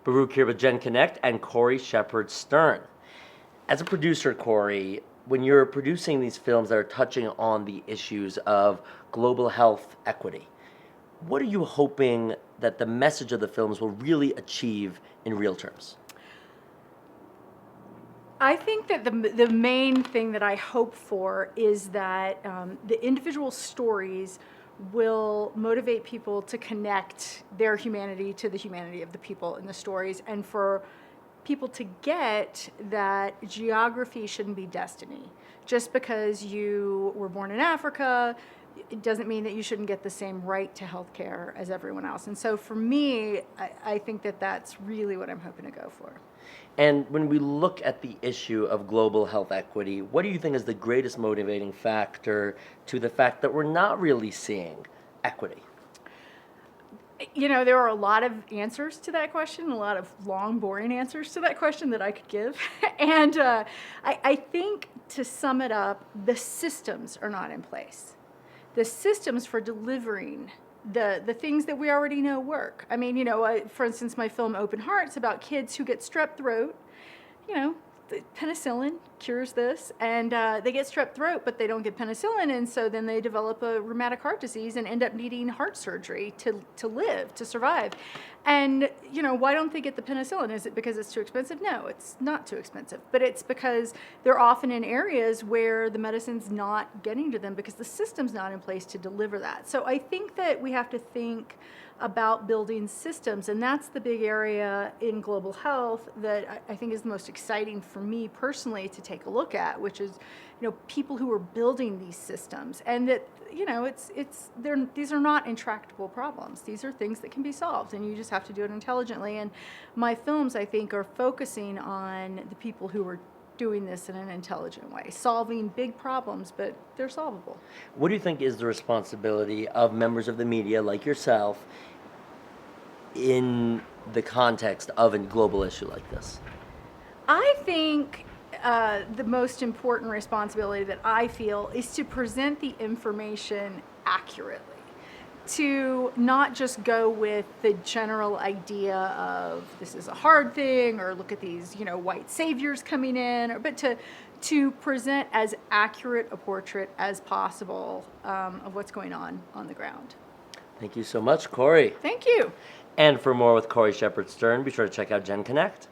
Baruch here with genConnect and Cori Shepherd Stern. As a producer, Cori, when you're producing these films that are touching on the issues of global health equity, what are you hoping that the message of the films will really achieve in real terms? I think that the main thing that I hope for is that the individual stories will motivate people to connect their humanity to the humanity of the people in the stories, and for people to get that geography shouldn't be destiny. Just because you were born in Africa, it doesn't mean that you shouldn't get the same right to healthcare as everyone else. And so for me, I think that that's really what I'm hoping to go for. And when we look at the issue of global health equity, what do you think is the greatest motivating factor to the fact that we're not really seeing equity? You know, there are a lot of answers to that question, a lot of long, boring answers to that question that I could give. And I think, to sum it up, the systems are not in place. The systems for delivering the things that we already know work. I mean, for instance, my film Open Heart's about kids who get strep throat. The penicillin cures this, and they get strep throat, but they don't get penicillin, and so then they develop a rheumatic heart disease and end up needing heart surgery to live, to survive. And, why don't they get the penicillin? Is it because it's too expensive? No, it's not too expensive, but it's because they're often in areas where the medicine's not getting to them because the system's not in place to deliver that. So I think that we have to think about building systems, and that's the big area in global health that I think is the most exciting for me personally to take a look at, which is, people who are building these systems, and that, these are not intractable problems. These are things that can be solved, and you just have to do it intelligently. And my films, I think, are focusing on the people who are doing this in an intelligent way, solving big problems, but they're solvable. What do you think is the responsibility of members of the media like yourself in the context of a global issue like this? I think the most important responsibility that I feel is to present the information accurately, to not just go with the general idea of this is a hard thing, or look at these, white saviors coming in, but to present as accurate a portrait as possible of what's going on the ground. Thank you so much, Cori. Thank you. And for more with Cori Shepherd Stern, be sure to check out genConnect.